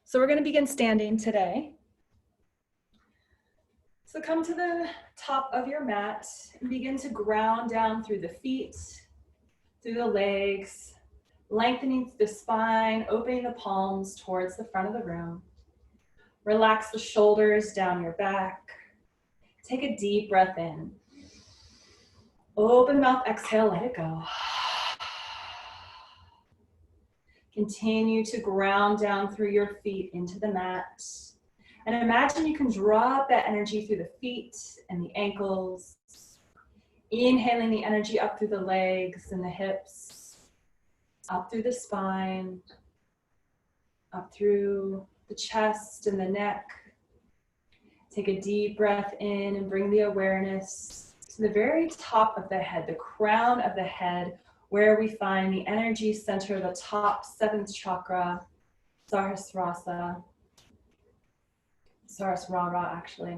So we're going to begin standing today. So come to the top of your mat and begin to ground down through the feet, through the legs, lengthening the spine, opening the palms towards the front of the room. Relax the shoulders down your back. Take a deep breath in. Open mouth, exhale, let it go. Continue to ground down through your feet into the mat. And imagine you can drop that energy through the feet and the ankles. Inhaling the energy up through the legs and the hips, up through the spine, up through the chest and the neck. Take a deep breath in and bring the awareness to the very top of the head, the crown of the head, where we find the energy center, the top seventh chakra, Sahasrara actually.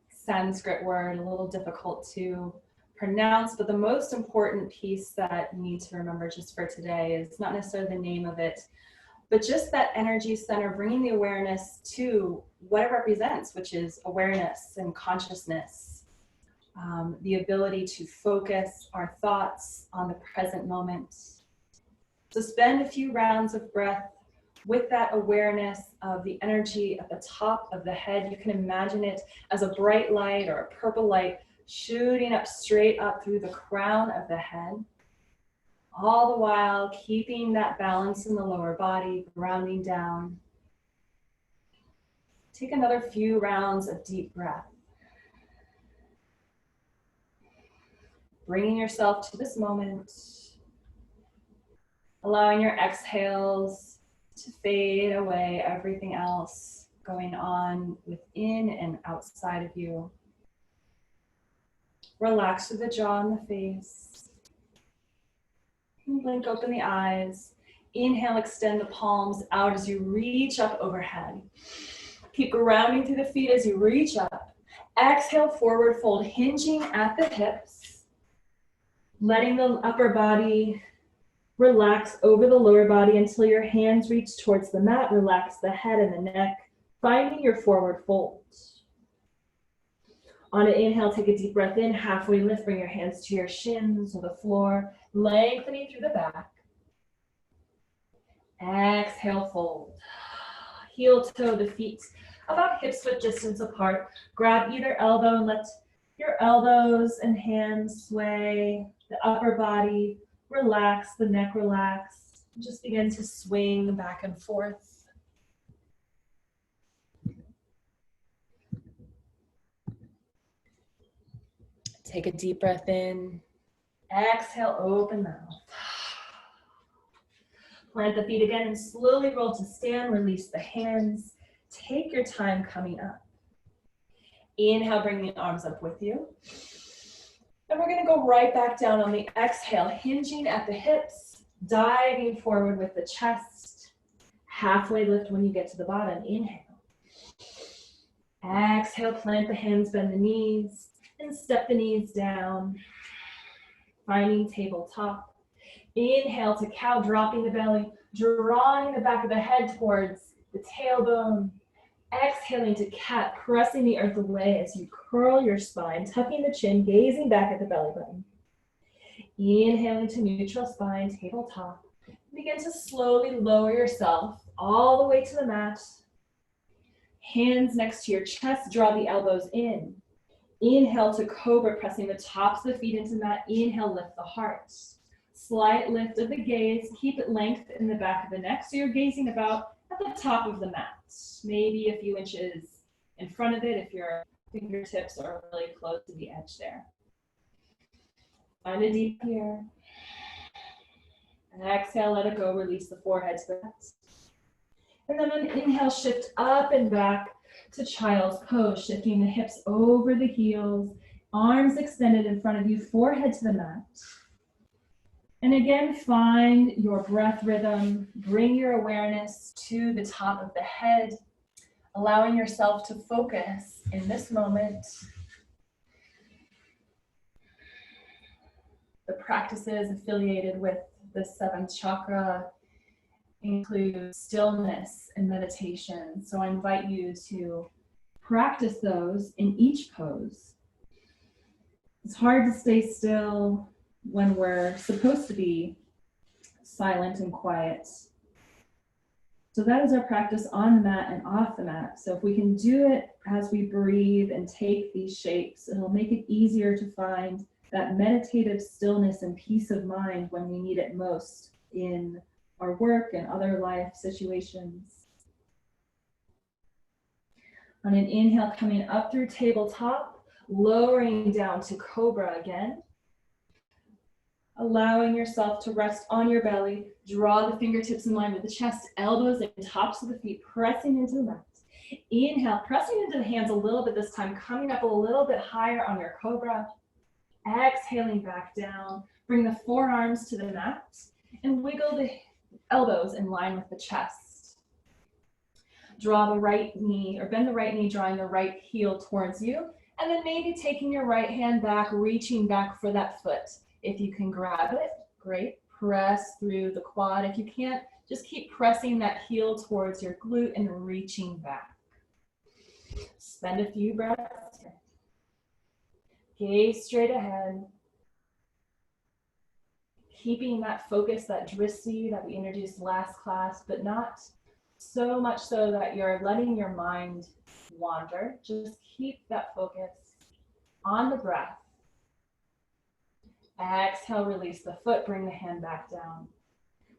Sanskrit word, a little difficult to pronounce, but the most important piece that you need to remember just for today is not necessarily the name of it, but just that energy center, bringing the awareness to what it represents, which is awareness and consciousness. The ability to focus our thoughts on the present moment. So spend a few rounds of breath with that awareness of the energy at the top of the head. You can imagine it as a bright light or a purple light shooting up straight up through the crown of the head. All the while keeping that balance in the lower body, grounding down. Take another few rounds of deep breath. Bringing yourself to this moment, allowing your exhales to fade away everything else going on within and outside of you. Relax through the jaw and the face. Blink open the eyes. Inhale, extend the palms out as you reach up overhead. Keep grounding through the feet as you reach up. Exhale, forward fold, hinging at the hips. Letting the upper body relax over the lower body until your hands reach towards the mat. Relax the head and the neck, finding your forward fold. On an inhale, take a deep breath in, halfway lift, bring your hands to your shins or the floor, lengthening through the back. Exhale, fold. Heel toe the feet about hips width distance apart. Grab either elbow and let your elbows and hands sway. The upper body relax, the neck relax. Just begin to swing back and forth. Take a deep breath in. Exhale, open mouth. Plant the feet again and slowly roll to stand. Release the hands. Take your time coming up. Inhale, bring the arms up with you. And we're going to go right back down on the exhale, hinging at the hips, diving forward with the chest. Halfway lift when you get to the bottom. Inhale. Exhale, plant the hands, bend the knees, and step the knees down. Finding tabletop. Inhale to cow, dropping the belly, drawing the back of the head towards the tailbone. Exhaling to cat, pressing the earth away as you curl your spine, tucking the chin, gazing back at the belly button. Inhaling to neutral spine, tabletop. Begin to slowly lower yourself all the way to the mat. Hands next to your chest, draw the elbows in. Inhale to cobra, pressing the tops of the feet into the mat. Inhale, lift the heart. Slight lift of the gaze, keep it length in the back of the neck, so you're gazing about at the top of the mat, maybe a few inches in front of it if your fingertips are really close to the edge there. Find a deep here. And exhale, let it go, release the forehead to the chest. And then on inhale, shift up and back to child's pose, shifting the hips over the heels, arms extended in front of you, forehead to the mat. And again, find your breath rhythm. Bring your awareness to the top of the head, allowing yourself to focus in this moment. The practices affiliated with the seventh chakra include stillness and meditation. So I invite you to practice those in each pose. It's hard to stay still when we're supposed to be silent and quiet. So that is our practice on the mat and off the mat. So if we can do it as we breathe and take these shapes, it'll make it easier to find that meditative stillness and peace of mind when we need it most in our work and other life situations. On an inhale, coming up through tabletop, lowering down to cobra again. Allowing yourself to rest on your belly, draw the fingertips in line with the chest, elbows and tops of the feet, pressing into the mat. Inhale, pressing into the hands a little bit this time, coming up a little bit higher on your cobra. Exhaling back down, bring the forearms to the mat and wiggle the elbows in line with the chest. Draw the right knee or bend the right knee, drawing the right heel towards you, and then maybe taking your right hand back, reaching back for that foot. If you can grab it, great. Press through the quad. If you can't, just keep pressing that heel towards your glute and reaching back. Spend a few breaths here. Gaze straight ahead. Keeping that focus, that drishti that we introduced last class, but not so much so that you're letting your mind wander. Just keep that focus on the breath. Exhale, release the foot, bring the hand back down.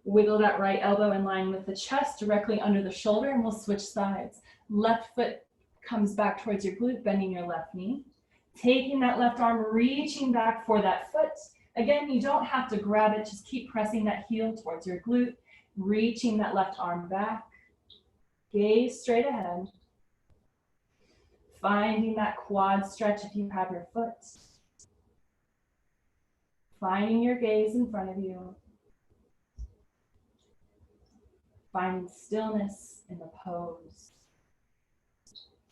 Wiggle that right elbow in line with the chest, directly under the shoulder, and we'll switch sides. Left foot comes back towards your glute, bending your left knee. Taking that left arm, reaching back for that foot. Again, you don't have to grab it, just keep pressing that heel towards your glute, reaching that left arm back. Gaze straight ahead. Finding that quad stretch if you have your foot. Finding your gaze in front of you. Finding stillness in the pose.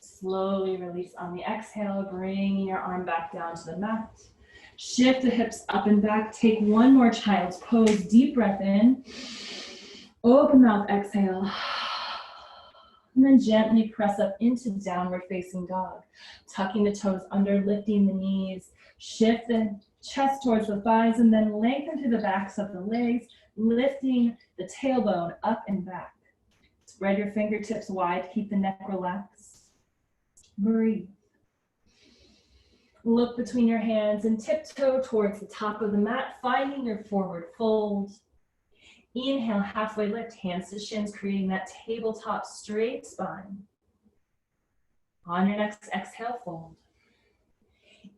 Slowly release on the exhale, bringing your arm back down to the mat. Shift the hips up and back. Take one more child's pose. Deep breath in. Open mouth, exhale. And then gently press up into downward facing dog. Tucking the toes under, lifting the knees. Shift the chest towards the thighs and then lengthen through the backs of the legs, lifting the tailbone up and back. Spread your fingertips wide, keep the neck relaxed. Breathe. Look between your hands and tiptoe towards the top of the mat, finding your forward fold. Inhale, halfway lift, hands to shins, creating that tabletop straight spine. On your next exhale, fold.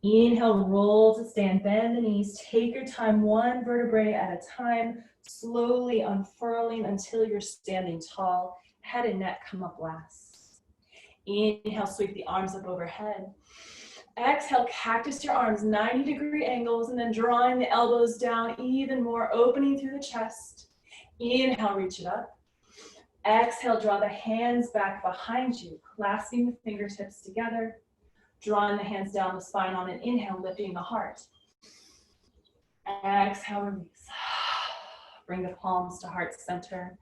Inhale, roll to stand, bend the knees, take your time, one vertebrae at a time, slowly unfurling until you're standing tall. Head and neck come up last. Inhale, sweep the arms up overhead. Exhale, cactus your arms, 90-degree angles, and then drawing the elbows down even more, opening through the chest. Inhale, reach it up. Exhale, draw the hands back behind you, clasping the fingertips together. Drawing the hands down the spine on an inhale, lifting the heart. Exhale, release. Bring the palms to heart center.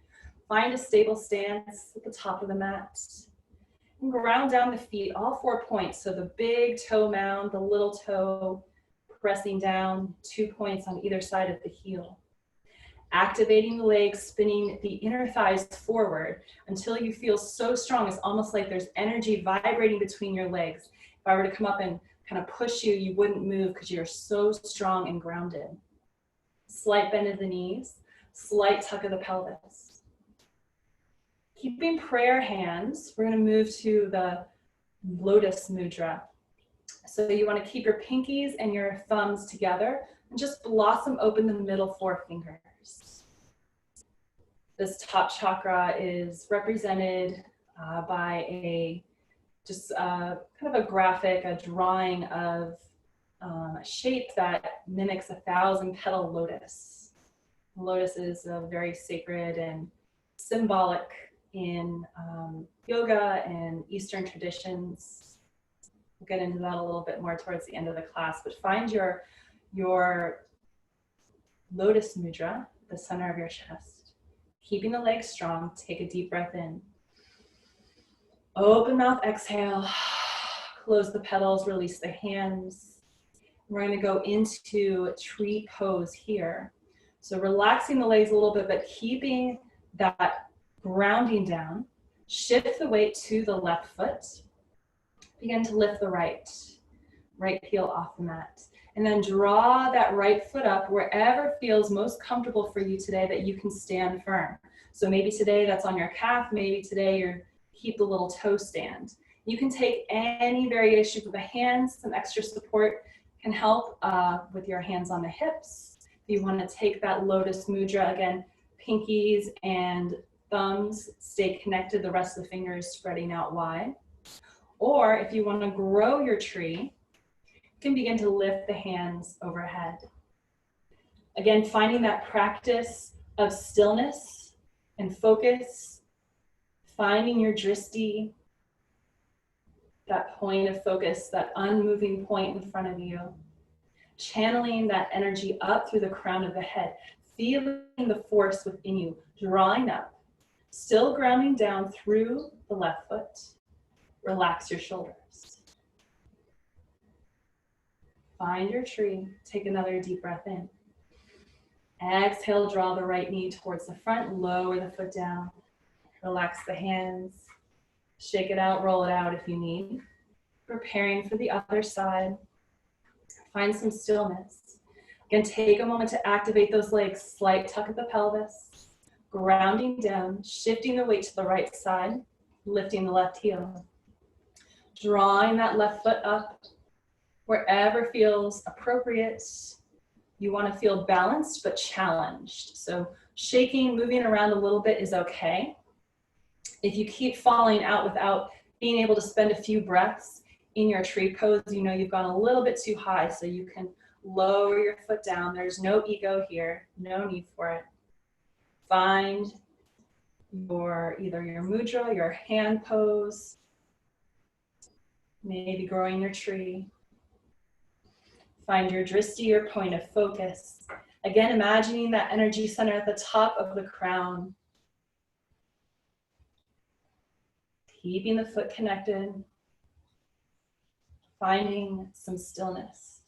Find a stable stance at the top of the mat. And ground down the feet, all 4 points. So the big toe mound, the little toe pressing down, 2 points on either side of the heel. Activating the legs, spinning the inner thighs forward until you feel so strong. It's almost like there's energy vibrating between your legs. If I were to come up and kind of push you, you wouldn't move because you're so strong and grounded. Slight bend of the knees, slight tuck of the pelvis. Keeping prayer hands, we're going to move to the lotus mudra. So you want to keep your pinkies and your thumbs together and just blossom open the middle 4 fingers. This top chakra is represented by a kind of a graphic, a drawing of a shape that mimics 1,000-petal lotus. Lotus is very sacred and symbolic in yoga and Eastern traditions. We'll get into that a little bit more towards the end of the class, but find your lotus mudra, the center of your chest. Keeping the legs strong, take a deep breath in. Open mouth, exhale. Close the petals, release the hands. We're going to go into tree pose here. So relaxing the legs a little bit, but keeping that grounding down. Shift the weight to the left foot. Begin to lift the right heel off the mat. And then draw that right foot up wherever feels most comfortable for you today that you can stand firm. So maybe today that's on your calf, maybe today you're keep the little toe stand. You can take any variation with the hands, some extra support can help with your hands on the hips. If you want to take that lotus mudra, again, pinkies and thumbs stay connected, the rest of the fingers spreading out wide. Or if you want to grow your tree, you can begin to lift the hands overhead. Again, finding that practice of stillness and focus, finding your drishti, that point of focus, that unmoving point in front of you, channeling that energy up through the crown of the head, feeling the force within you, drawing up, still grounding down through the left foot. Relax your shoulders. Find your tree. Take another deep breath in. Exhale, draw the right knee towards the front, lower the foot down. Relax the hands. Shake it out, roll it out if you need. Preparing for the other side. Find some stillness. Again, take a moment to activate those legs. Slight tuck of the pelvis. Grounding down, shifting the weight to the right side, lifting the left heel. Drawing that left foot up wherever feels appropriate. You want to feel balanced but challenged. So shaking, moving around a little bit is okay. If you keep falling out without being able to spend a few breaths in your tree pose, you know you've gone a little bit too high, so you can lower your foot down. There's no ego here, no need for it. Find either your mudra, your hand pose, maybe growing your tree. Find your drishti, your point of focus. Again, imagining that energy center at the top of the crown. Keeping the foot connected. Finding some stillness.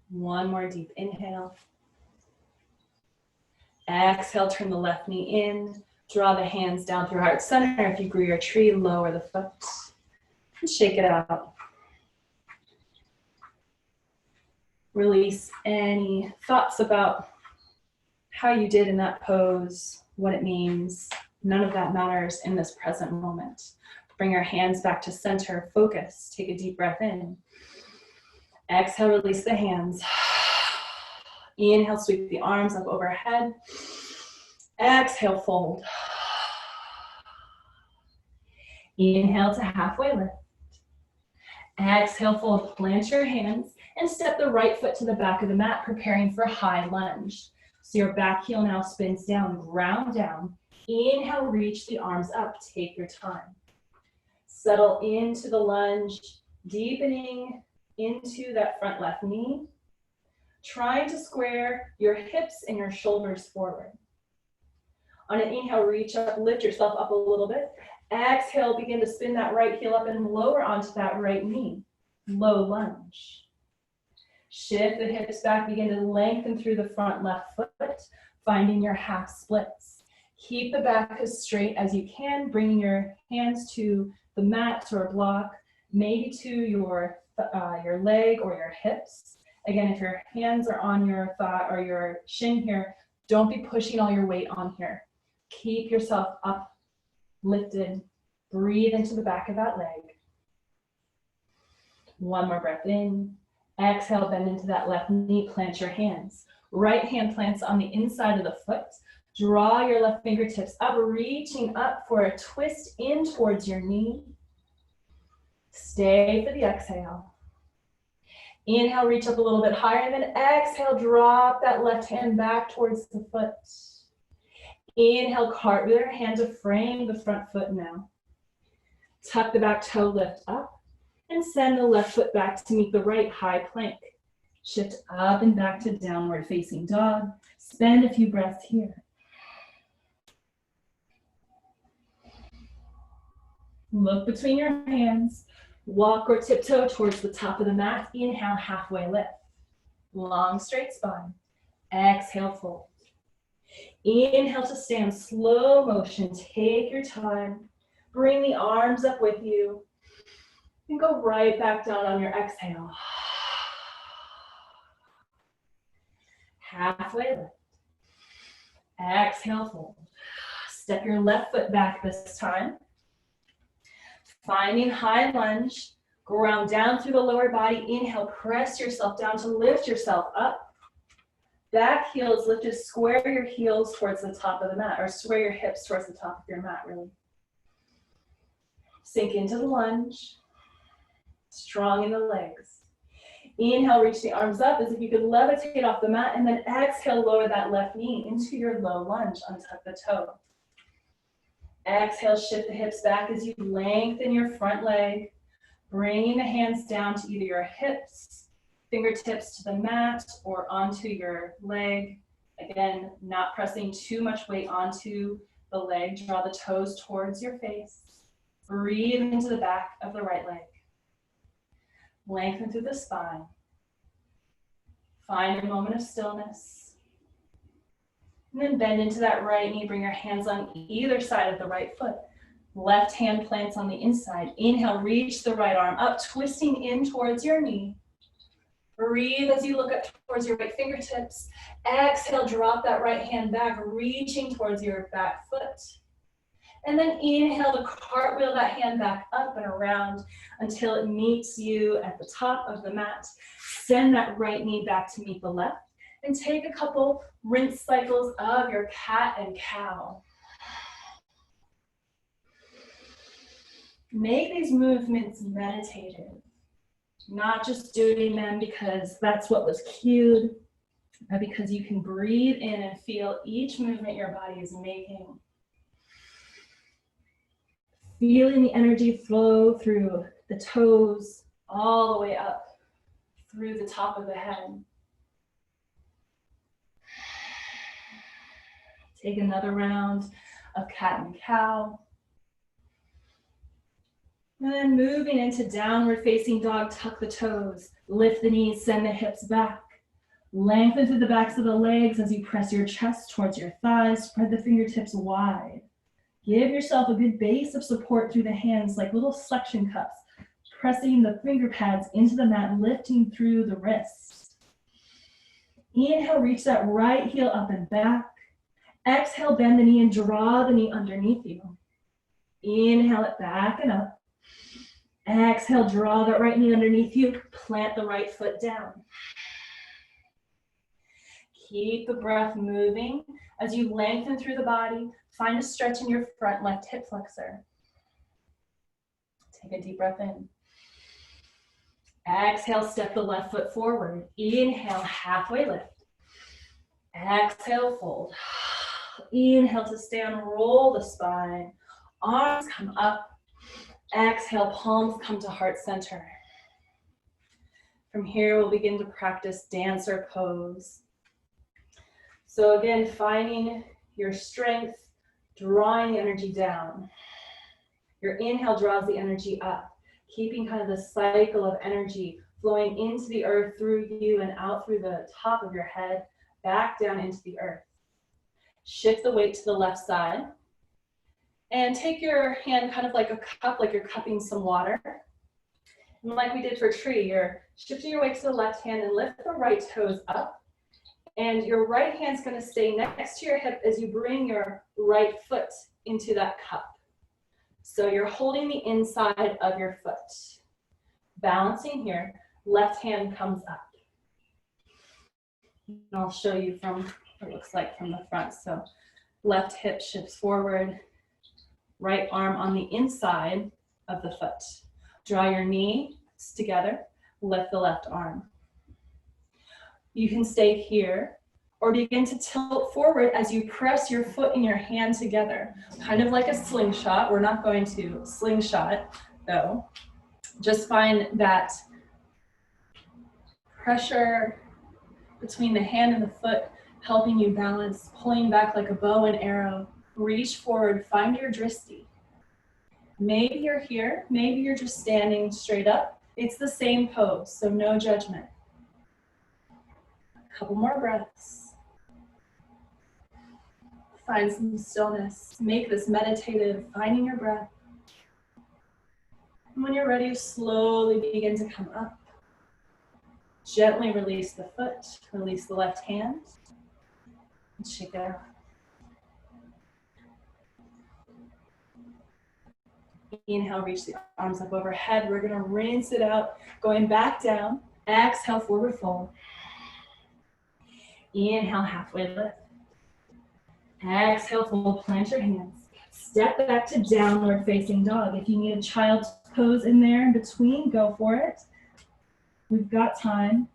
One more deep inhale. Exhale, turn the left knee in. Draw the hands down through heart center. If you grew your tree, lower the foot. And shake it out. Release any thoughts about how you did in that pose, what it means. None of that matters in this present moment. Bring your hands back to center, focus. Take a deep breath in. Exhale, release the hands. Inhale, sweep the arms up overhead. Exhale, fold. Inhale to halfway lift. Exhale, fold, plant your hands and step the right foot to the back of the mat, preparing for high lunge. So your back heel now spins down, ground down. Inhale, reach the arms up, take your time. Settle into the lunge, deepening into that front left knee. Trying to square your hips and your shoulders forward. On an inhale, reach up, lift yourself up a little bit. Exhale, begin to spin that right heel up and lower onto that right knee. Low lunge. Shift the hips back, begin to lengthen through the front left foot, finding your half splits. Keep the back as straight as you can, bringing your hands to the mat or block, maybe to your leg or your hips. Again, if your hands are on your thigh or your shin here, don't be pushing all your weight on here. Keep yourself up, lifted. Breathe into the back of that leg. One more breath in. Exhale, bend into that left knee, plant your hands. Right hand plants on the inside of the foot. Draw your left fingertips up, reaching up for a twist in towards your knee. Stay for the exhale. Inhale, reach up a little bit higher, and then exhale, drop that left hand back towards the foot. Inhale, cartwheel your hand to frame the front foot now. Tuck the back toe, lift up, and send the left foot back to meet the right, high plank. Shift up and back to downward facing dog. Spend a few breaths here. Look between your hands. Walk or tiptoe towards the top of the mat. Inhale, halfway lift. Long, straight spine. Exhale, fold. Inhale to stand, slow motion. Take your time. Bring the arms up with you. And go right back down on your exhale. Halfway lift. Exhale, fold. Step your left foot back this time. Finding high lunge. Ground down through the lower body. Inhale, press yourself down to lift yourself up. Back heels lifted. Square your heels towards the top of the mat, or square your hips towards the top of your mat, really. Sink into the lunge. Strong in the legs. Inhale, reach the arms up as if you could levitate off the mat, and then exhale, lower that left knee into your low lunge. Untuck the toe. Exhale, shift the hips back as you lengthen your front leg, bringing the hands down to either your hips, fingertips to the mat, or onto your leg. Again, not pressing too much weight onto the leg. Draw the toes towards your face. Breathe into the back of the right leg. Lengthen through the spine. Find a moment of stillness. And then bend into that right knee. Bring your hands on either side of the right foot. Left hand plants on the inside. Inhale, reach the right arm up, twisting in towards your knee. Breathe as you look up towards your right fingertips. Exhale, drop that right hand back, reaching towards your back foot. And then inhale to cartwheel that hand back up and around until it meets you at the top of the mat. Send that right knee back to meet the left. And take a couple rinse cycles of your cat and cow. Make these movements meditative. Not just doing them because that's what was cued, but because you can breathe in and feel each movement your body is making. Feeling the energy flow through the toes, all the way up through the top of the head. Take another round of cat and cow. And then moving into downward facing dog, tuck the toes, lift the knees, send the hips back. Lengthen through the backs of the legs as you press your chest towards your thighs, spread the fingertips wide. Give yourself a good base of support through the hands like little suction cups, pressing the finger pads into the mat, lifting through the wrists. Inhale, reach that right heel up and back. Exhale, bend the knee and draw the knee underneath you. Inhale it back and up. Exhale, draw that right knee underneath you. Plant the right foot down. Keep the breath moving as you lengthen through the body. Find a stretch in your front left hip flexor. Take a deep breath in. Exhale, step the left foot forward. Inhale, halfway lift. Exhale, fold. Inhale to stand, roll the spine. Arms come up. Exhale, palms come to heart center. From here, we'll begin to practice dancer pose. So again, finding your strength, drawing the energy down. Your inhale draws the energy up, keeping kind of the cycle of energy flowing into the earth through you and out through the top of your head, back down into the earth. Shift the weight to the left side. And take your hand kind of like a cup, like you're cupping some water. And like we did for tree, you're shifting your weight to the left hand and lift the right toes up. And your right hand's going to stay next to your hip as you bring your right foot into that cup. So you're holding the inside of your foot. Balancing here, left hand comes up. And I'll show you from what it looks like from the front. So left hip shifts forward. Right arm on the inside of the foot. Draw your knees together, lift the left arm. You can stay here or begin to tilt forward as you press your foot and your hand together, kind of like a slingshot. We're not going to slingshot though. Just find that Pressure between the hand and the foot, helping you balance, pulling back like a bow and arrow. Reach forward, find your drishti. Maybe you're here, maybe you're just standing straight up. It's the same pose, so no judgment. A couple more breaths. Find some stillness. Make this meditative, finding your breath. And when you're ready, slowly begin to come up. Gently release the foot, release the left hand, and shake it out. Inhale, reach the arms up overhead. We're gonna rinse it out, going back down. Exhale, forward fold. Inhale, halfway lift. Exhale, fold, plant your hands. Step back to downward facing dog. If you need a child's pose in there in between, go for it. We've got time.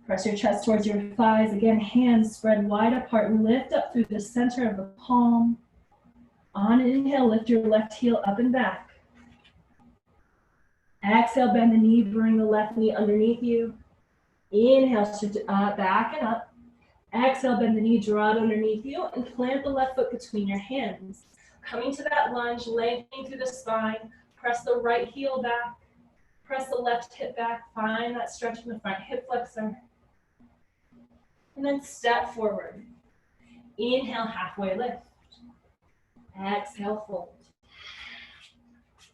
Press your chest towards your thighs. Again, hands spread wide apart. Lift up through the center of the palm. On an inhale, lift your left heel up and back. Exhale, bend the knee, bring the left knee underneath you. Inhale, shift it back and up. Exhale, bend the knee, draw it underneath you, and plant the left foot between your hands. Coming to that lunge, lengthening through the spine. Press the right heel back. Press the left hip back. Find that stretch in the front hip flexor. And then step forward. Inhale, halfway lift. Exhale, fold.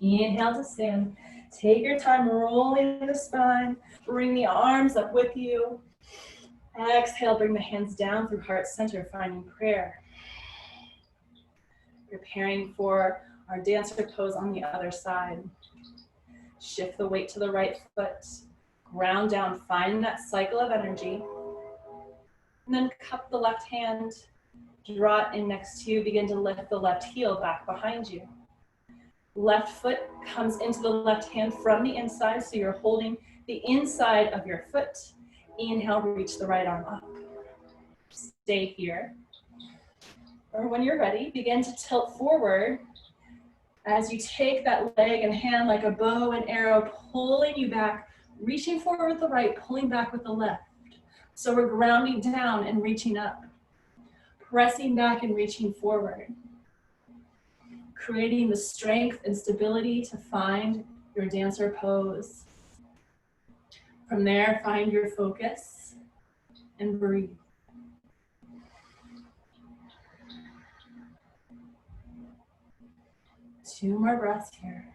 Inhale to stand. Take your time rolling the spine. Bring the arms up with you. Exhale, bring the hands down through heart center, finding prayer. Preparing for our dancer pose on the other side. Shift the weight to the right foot. Ground down, find that cycle of energy. And then cup the left hand. Draw it in next to you. Begin to lift the left heel back behind you. Left foot comes into the left hand from the inside, so you're holding the inside of your foot. Inhale, reach the right arm up. Stay here. Or when you're ready, begin to tilt forward as you take that leg and hand like a bow and arrow, pulling you back, reaching forward with the right, pulling back with the left. So we're grounding down and reaching up, pressing back and reaching forward, creating the strength and stability to find your dancer pose. From there, find your focus and breathe. Two more breaths here.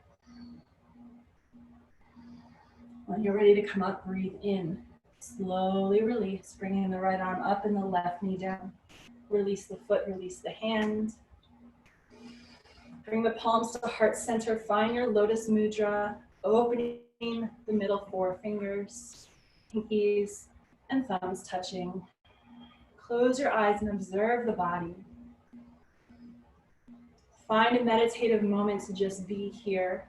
When you're ready to come up, breathe in. Slowly release, bringing the right arm up and the left knee down. Release the foot, release the hand. Bring the palms to heart center. Find your lotus mudra, opening the middle four fingers, pinkies and thumbs touching. Close your eyes and observe the body. Find a meditative moment to just be here.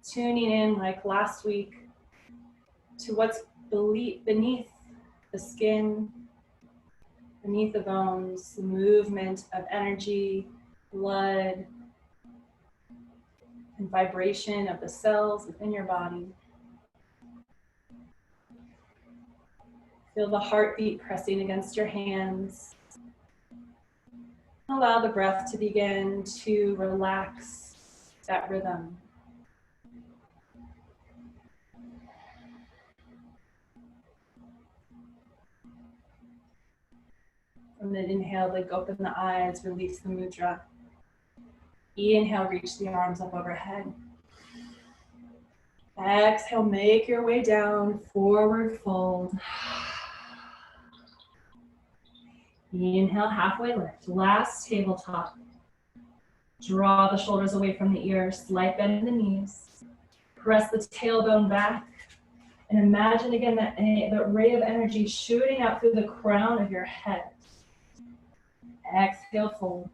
Tuning in like last week to what's beneath the skin, beneath the bones, the movement of energy, blood, and vibration of the cells within your body. Feel the heartbeat pressing against your hands. Allow the breath to begin to relax that rhythm. From the inhale, like open the eyes, release the mudra. Inhale, reach the arms up overhead. Exhale, make your way down, forward fold. Inhale, halfway lift. Last tabletop. Draw the shoulders away from the ears, slight bend in the knees. Press the tailbone back. And imagine again that ray of energy shooting out through the crown of your head. Exhale, fold.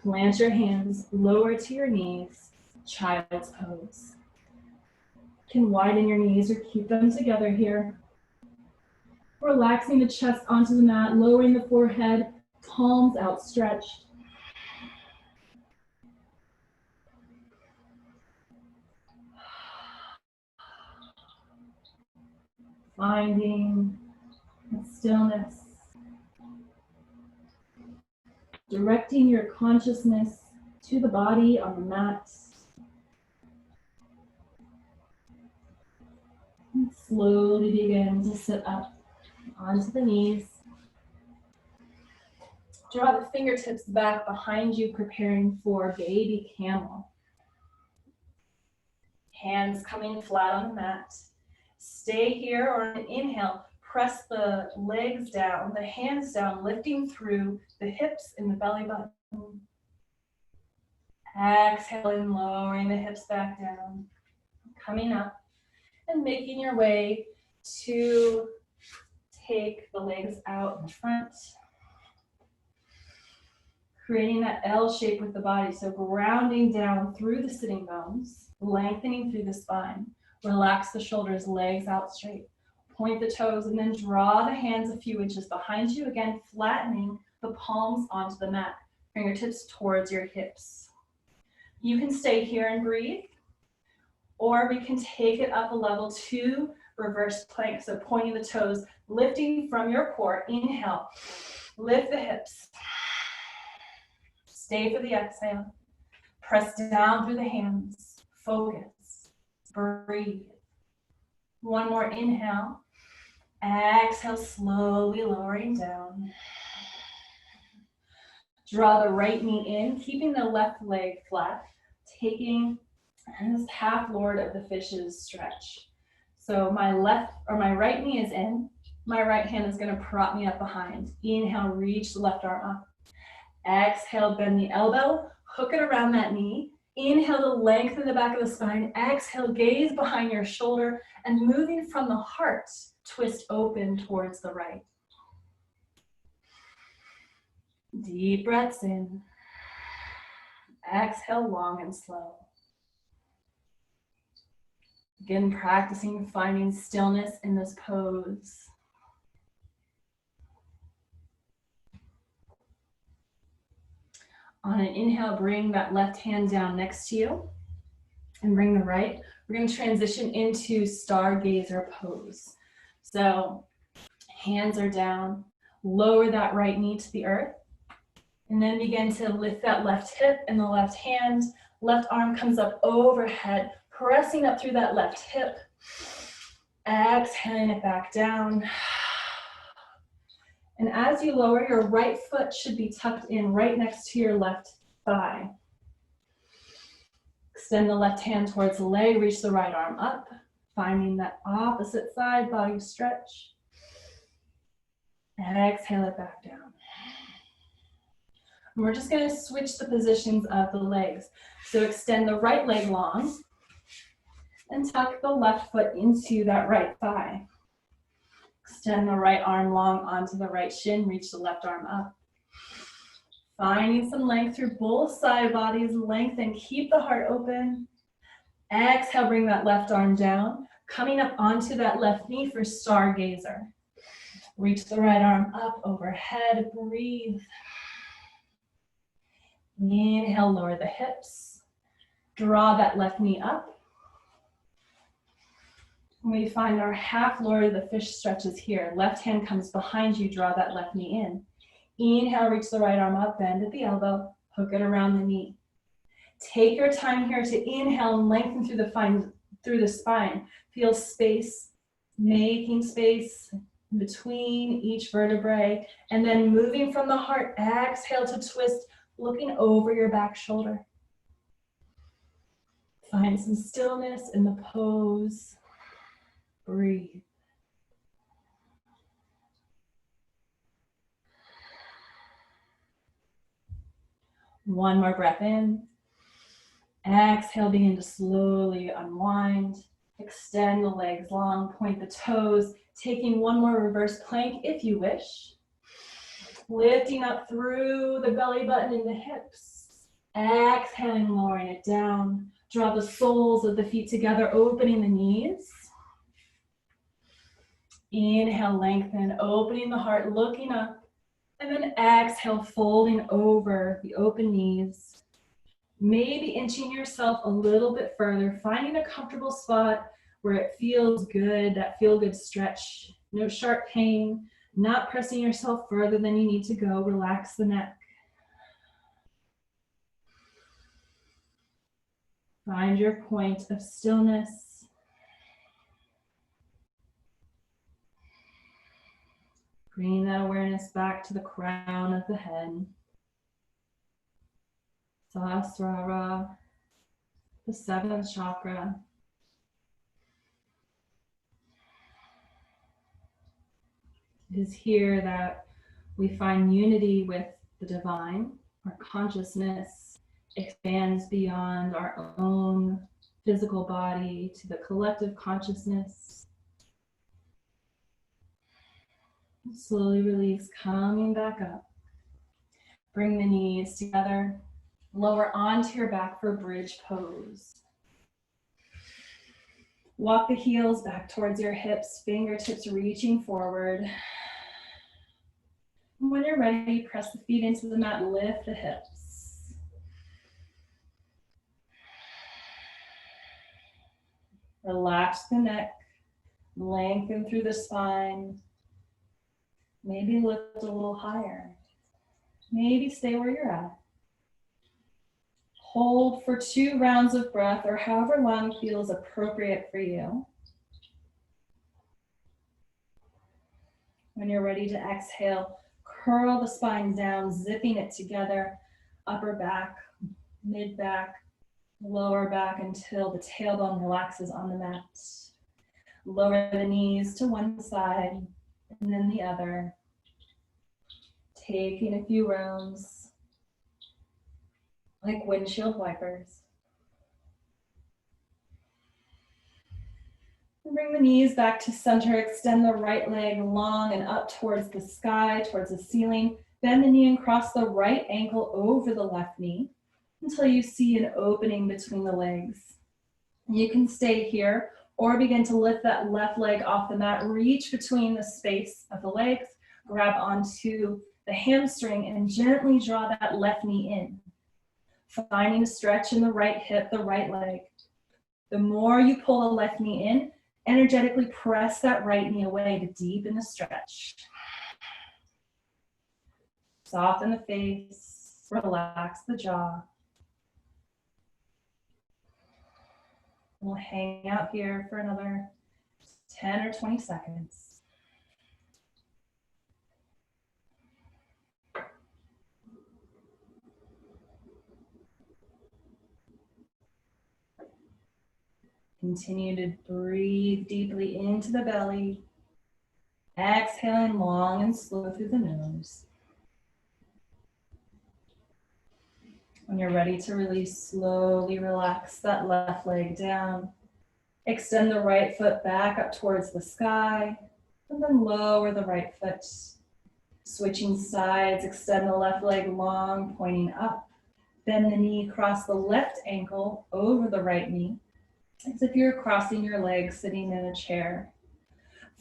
Plant your hands, lower to your knees, child's pose. You can widen your knees or keep them together here. Relaxing the chest onto the mat, lowering the forehead, palms outstretched. Finding stillness. Directing your consciousness to the body on the mat. And slowly begin to sit up onto the knees. Draw the fingertips back behind you, preparing for baby camel. Hands coming flat on the mat. Stay here, or on an inhale, press the legs down, the hands down, lifting through the hips and the belly button. Exhaling, lowering the hips back down. Coming up and making your way to take the legs out in front. Creating that L shape with the body, so grounding down through the sitting bones, lengthening through the spine. Relax the shoulders, legs out straight. Point the toes and then draw the hands a few inches behind you, again flattening the palms onto the mat, fingertips towards your hips. You can stay here and breathe, or we can take it up a level to reverse plank, so pointing the toes, lifting from your core. Inhale, lift the hips. Stay for the exhale. Press down through the hands. Focus. Breathe. One more inhale. Exhale, slowly lowering down. Draw the right knee in, keeping the left leg flat, taking this half lord of the fishes stretch. So my right knee is in. My right hand is going to prop me up behind. Inhale, reach the left arm up. Exhale, bend the elbow, hook it around that knee. Inhale to lengthen the back of the spine. Exhale, gaze behind your shoulder, and moving from the heart, twist open towards the right. Deep breaths in. Exhale, long and slow. Again, practicing finding stillness in this pose. On an inhale, bring that left hand down next to you and bring the right. We're going to transition into stargazer pose. So hands are down, lower that right knee to the earth, and then begin to lift that left hip and the left hand. Left arm comes up overhead, pressing up through that left hip. Exhaling it back down. And as you lower, your right foot should be tucked in right next to your left thigh. Extend the left hand towards the leg, reach the right arm up, finding that opposite side body stretch. And exhale it back down. And we're just going to switch the positions of the legs. So extend the right leg long and tuck the left foot into that right thigh. Extend the right arm long onto the right shin, reach the left arm up. Finding some length through both side bodies, lengthen, keep the heart open. Exhale, bring that left arm down, coming up onto that left knee for stargazer. Reach the right arm up overhead, breathe. Inhale, lower the hips. Draw that left knee up. We find our half lower the fish stretches here. Left hand comes behind you, draw that left knee in. Inhale, reach the right arm up, bend at the elbow, hook it around the knee. Take your time here to inhale and lengthen through the spine. Feel space, making space between each vertebrae, and then moving from the heart, exhale to twist, looking over your back shoulder. Find some stillness in the pose. Breathe. One more breath in. Exhale, begin to slowly unwind. Extend the legs long, point the toes, taking one more reverse plank if you wish. Lifting up through the belly button and the hips. Exhaling, lowering it down. Draw the soles of the feet together, opening the knees. Inhale, lengthen, opening the heart, looking up. And then exhale, folding over the open knees. Maybe inching yourself a little bit further, finding a comfortable spot where it feels good, that feel good stretch. No sharp pain, not pressing yourself further than you need to go. Relax the neck. Find your point of stillness. Bring that awareness back to the crown of the head. Sahasrara, the seventh chakra. It is here that we find unity with the divine. Our consciousness expands beyond our own physical body to the collective consciousness. Slowly release, coming back up. Bring the knees together. Lower onto your back for bridge pose. Walk the heels back towards your hips, fingertips reaching forward. When you're ready, press the feet into the mat, lift the hips. Relax the neck, lengthen through the spine. Maybe lift a little higher. Maybe stay where you're at. Hold for 2 rounds of breath or however long feels appropriate for you. When you're ready to exhale, curl the spine down, zipping it together, upper back, mid back, lower back until the tailbone relaxes on the mat. Lower the knees to one side and then the other. Taking a few rounds like windshield wipers. Bring the knees back to center. Extend the right leg long and up towards the sky, towards the ceiling. Bend the knee and cross the right ankle over the left knee until you see an opening between the legs. You can stay here or begin to lift that left leg off the mat. Reach between the space of the legs. Grab onto the hamstring and gently draw that left knee in. Finding a stretch in the right hip, the right leg. The more you pull the left knee in, energetically press that right knee away to deepen the stretch. Soften the face, relax the jaw. We'll hang out here for another 10 or 20 seconds. Continue to breathe deeply into the belly. Exhaling long and slow through the nose. When you're ready to release, slowly relax that left leg down. Extend the right foot back up towards the sky, and then lower the right foot. Switching sides, extend the left leg long, pointing up. Bend the knee, cross the left ankle over the right knee, as if you're crossing your legs sitting in a chair.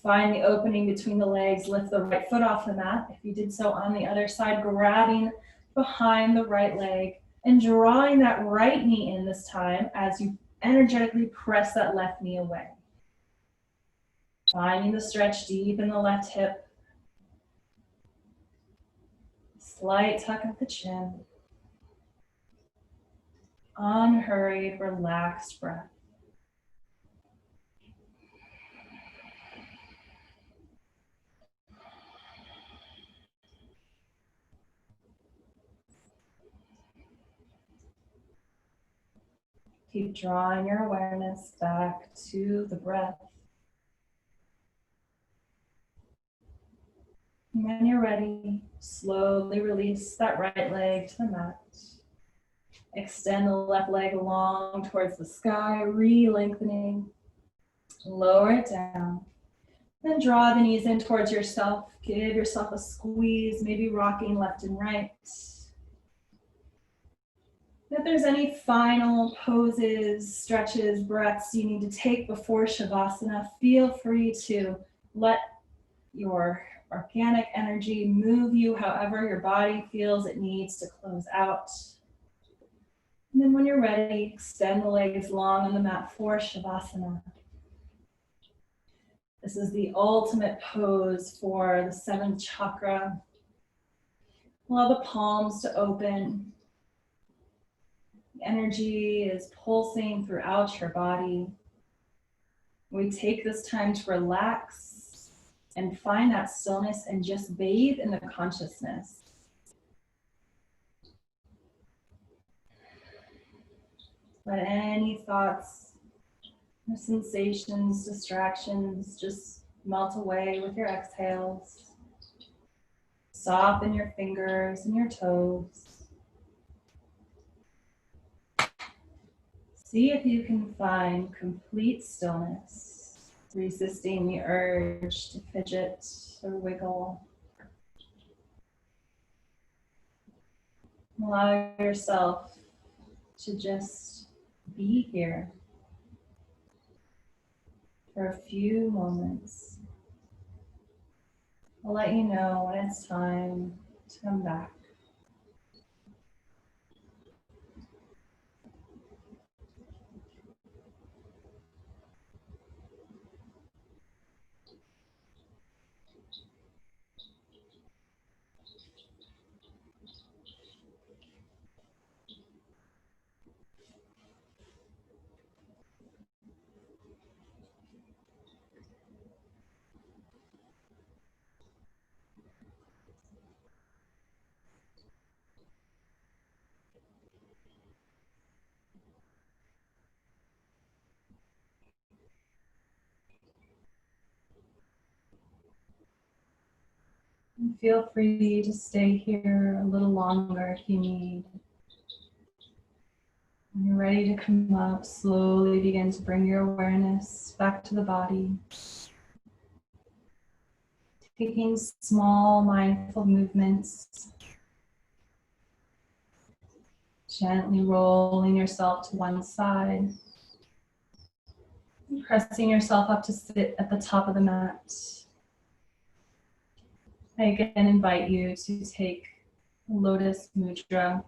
Find the opening between the legs, lift the right foot off the mat. If you did so on the other side, grabbing behind the right leg and drawing that right knee in this time as you energetically press that left knee away. Finding the stretch deep in the left hip. Slight tuck of the chin. Unhurried, relaxed breath. Keep drawing your awareness back to the breath. And when you're ready, slowly release that right leg to the mat. Extend the left leg long towards the sky, re-lengthening. Lower it down. Then draw the knees in towards yourself. Give yourself a squeeze, maybe rocking left and right. If there's any final poses, stretches, breaths you need to take before Shavasana, feel free to let your organic energy move you however your body feels it needs to close out. And then when you're ready, extend the legs long on the mat for Shavasana. This is the ultimate pose for the seventh chakra. Allow the palms to open. The energy is pulsing throughout your body. We take this time to relax and find that stillness and just bathe in the consciousness. Let any thoughts or sensations, distractions just melt away with your exhales. Soften your fingers and your toes. See if you can find complete stillness, resisting the urge to fidget or wiggle. Allow yourself to just be here for a few moments. I'll let you know when it's time to come back. And feel free to stay here a little longer if you need. When you're ready to come up, slowly begin to bring your awareness back to the body. Taking small mindful movements. Gently rolling yourself to one side. And pressing yourself up to sit at the top of the mat. I again invite you to take lotus mudra.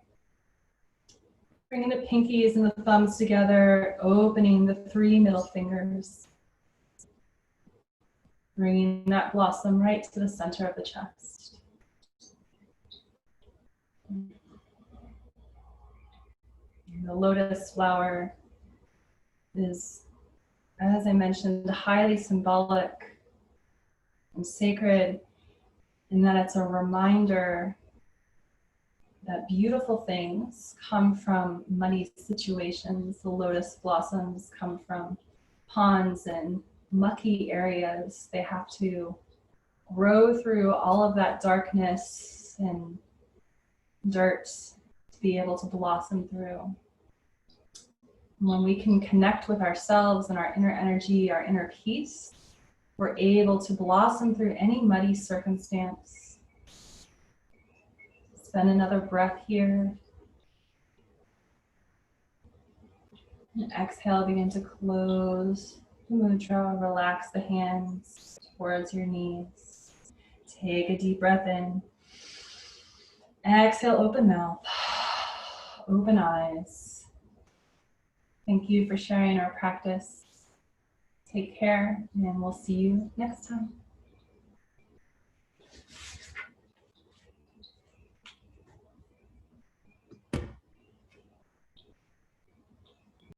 Bringing the pinkies and the thumbs together, opening the 3 middle fingers. Bringing that blossom right to the center of the chest. The lotus flower is, as I mentioned, highly symbolic and sacred in that it's a reminder that beautiful things come from muddy situations. The lotus blossoms come from ponds and mucky areas. They have to grow through all of that darkness and dirt to be able to blossom through. When we can connect with ourselves and our inner energy, our inner peace, we're able to blossom through any muddy circumstance. Spend another breath here. And exhale, begin to close the mudra, relax the hands towards your knees. Take a deep breath in. Exhale, open mouth, open eyes. Thank you for sharing our practice. Take care, and we'll see you next time.